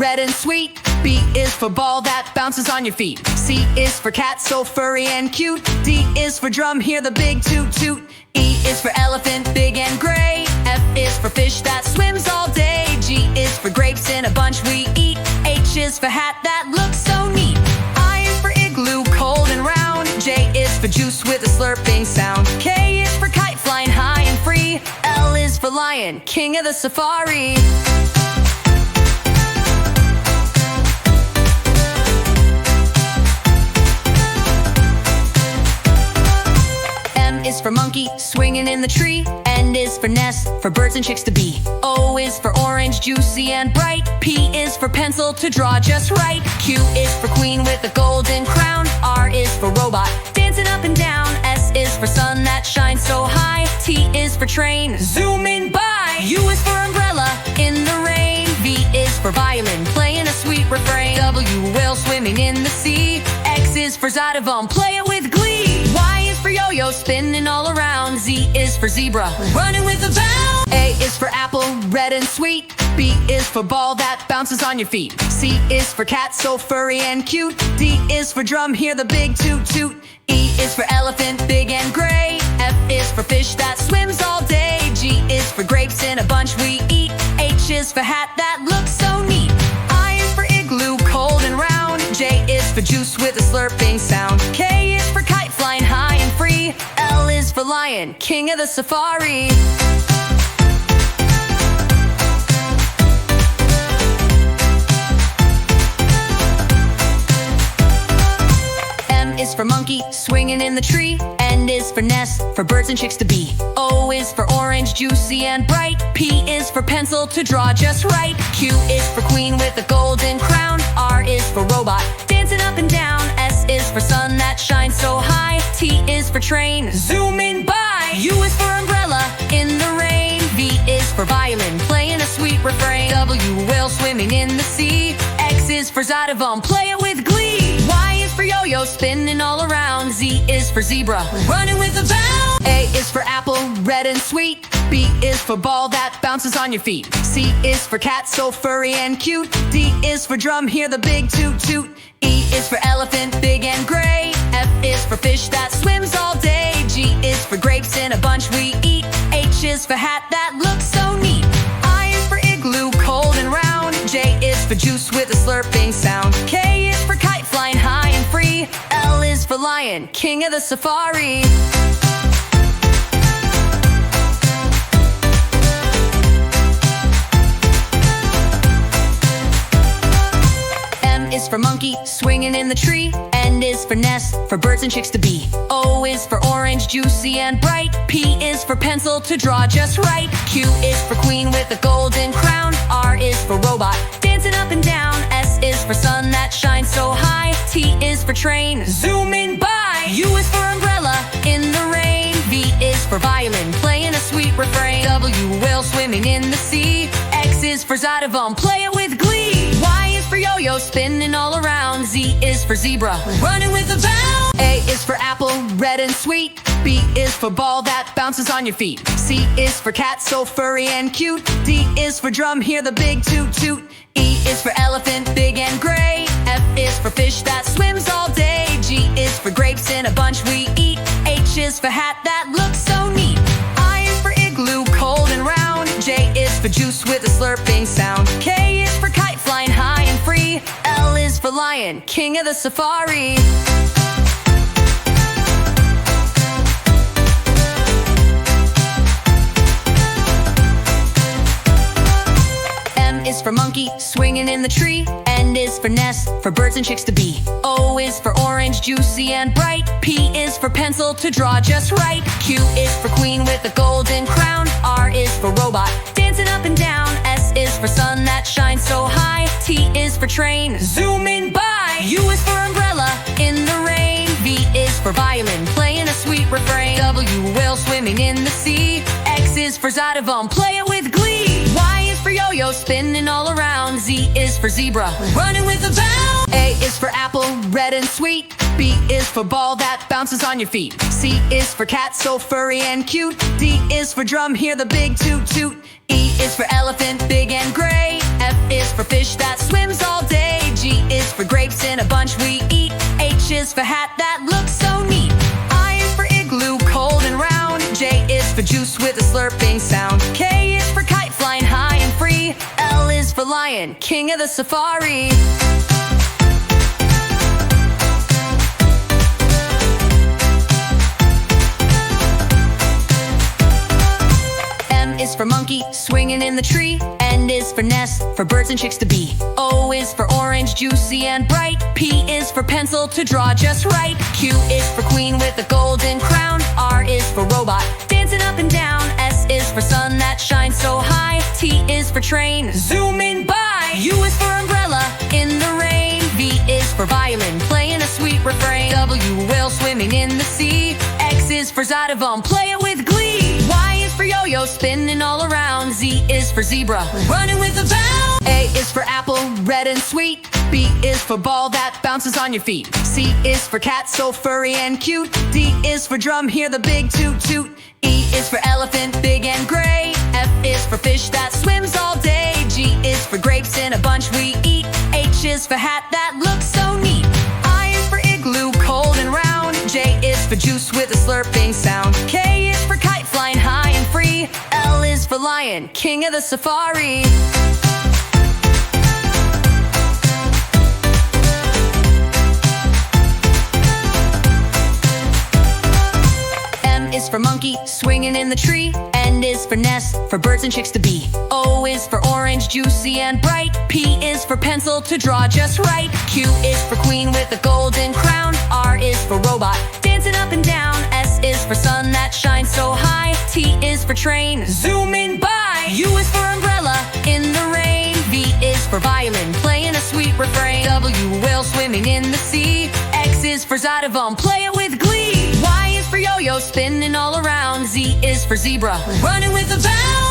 red and sweet. B is for ball that bounces on your feet. C is for cat, so furry and cute. D is for drum, hear the big toot toot. E is for elephant, big and gray. F is for fish that swims all day. G is for grapes in a bunch we eat. H is for hat that looks so neat. I is for igloo, cold and round. J is for juice with a slurping sound. K is for kite, flying high and free. L is for lion, king of the safari. M is for monkey, swinging in the tree. N is for nest, for birds and chicks to be. O is for orange, juicy and bright. P is for pencil, to draw just right. Q is for queen with a golden crown. R is for robot, dancing up and down. S is for sun that shines so high. T is for train, zooming by. U is for umbrella, in the rain. V is for violin, playing a sweet refrain. W, whale swimming in the sea. X is for Zydevom, play it with glee. Y is for yo-yo, spinning all around. Z is for zebra, running with a bound. A is for apple, red and sweet. B is for ball that bounces on your feet. C is for cat, so furry and cute. D is for drum, hear the big toot toot. E is for elephant, big and gray. F is for fish that swims all day. G is for grapes in a bunch we eat. H is for hat that looks so neat. I is for igloo, cold and round. J is for juice with a slurping sound. K is for kite, flying high and free. L is for lion, king of the safari. M is for monkey, swinging in the tree. N is for nest, for birds and chicks to be. O is for orange, juicy and bright. P is for pencil, to draw just right. Q is for queen with a golden crown. R is for robot, dancing up and down. S is for sun that shines so high. T is for train, zooming by. U is for umbrella, in the rain. V is for violin, playing a sweet refrain. W, whale swimming in the sea. X is for Zydevom, play it with glee. Y is for yo-yo, spinning all around. Z is for zebra, running with a bound. A is for apple, red and sweet. B is for ball that bounces on your feet. C is for cat, so furry and cute. D is for drum, hear the big toot toot. E is for elephant, big and gray. F is for fish that swims all day. G is for grapes in a bunch we eat. H is for hat that looks so neat. I is for igloo, cold and round. J is for juice with a slurping sound. K is for kite, flying high and free. L is for lion, king of the safari. M is for monkey, swinging in the tree. N is for nest, for birds and chicks to be. O is for orange, juicy and bright. P is for pencil, to draw just right. Q is for queen with a golden crown. R is for robot, dancing up and down. S is for sun that shines so high. T is for train, zooming by. U is for umbrella, in the rain. V is for violin, playing a sweet refrain. W, whale swimming in the sea. X is for Zydevom, play it with glee. Y is for yo-yo, spinning all around. Z is for zebra, running with a bound. A is for apple, red and sweet. B is for ball that bounces on your feet. C is for cat, so furry and cute. D is for drum, hear the big toot toot. E is for elephant, big and gray. F is for fish that swims all day. G is for grapes in a bunch we eat. H is for hat that looks so neat. I is for igloo, cold and round. J is for juice with a slurping sound. K is for kite, flying high and free. L is for lion, king of the safari. M is for monkey, swinging in the tree. N is for nest, for birds and chicks to be. O is for orange, juicy and bright. P is for pencil, to draw just right. Q is for queen with a golden crown. R is for robot, dancing up and down. S is for sun that shines so high. T is for train, zooming by. U is for umbrella, in the rain. V is for violin, playing a sweet refrain. W, whale swimming in the sea. X is for Zydevom, play it with glee. Y is for yo-yo, spinning all around. Z is for zebra, running with a bound. A is for apple, red and sweet. B is for ball that bounces on your feet. C is for cat, so furry and cute. D is for drum, hear the big toot toot. E is for elephant, big and gray. F is for fish that swims is for hat that looks so neat. I is for igloo, cold and round. J is for juice with a slurping sound. K is for kite flying high and free. L is for lion, king of the safari. M is for monkey, swinging in the tree. N is for nest, for birds and chicks to be. O is for orange, juicy and bright. P is for pencil, to draw just right. Q is for queen with a golden crown. R is for robot, dancing up and down. S is for sun that shines so high. T is for train, zooming by. U is for umbrella, in the rain. V is for violin, playing a sweet refrain. W, whale swimming in the sea. X is for Zydevom, play it with glee. Y is for yo-yo, spinning all around. Z is for zebra, running with a bound. A is for apple, red and sweet. B is for ball that bounces on your feet. C is for cat, so furry and cute. D is for drum, hear the big toot toot. E is for elephant, big and gray. F is for fish that swims all day. G is for grapes in a bunch we eat. H is for hat that looks so neat. I is for igloo, cold and round. J is for juice with a slurping sound. K is for kite flying high and free. L is for lion, king of the safari. M is for monkey, swinging in the tree. N is for nest, for birds and chicks to be. O is for orange, juicy and bright. P is for pencil, to draw just right. Q is for queen with a golden crown. R is for robot, dancing up and down. S is for sun that shines so high. T is for train, zooming by. U is for umbrella, in the rain. V is for violin, playing a sweet refrain. W, whale swimming in the sea. X is for Zydevom, play it with glee. Y is for yo-yo, spinning all around. Z is for zebra, running with a bound.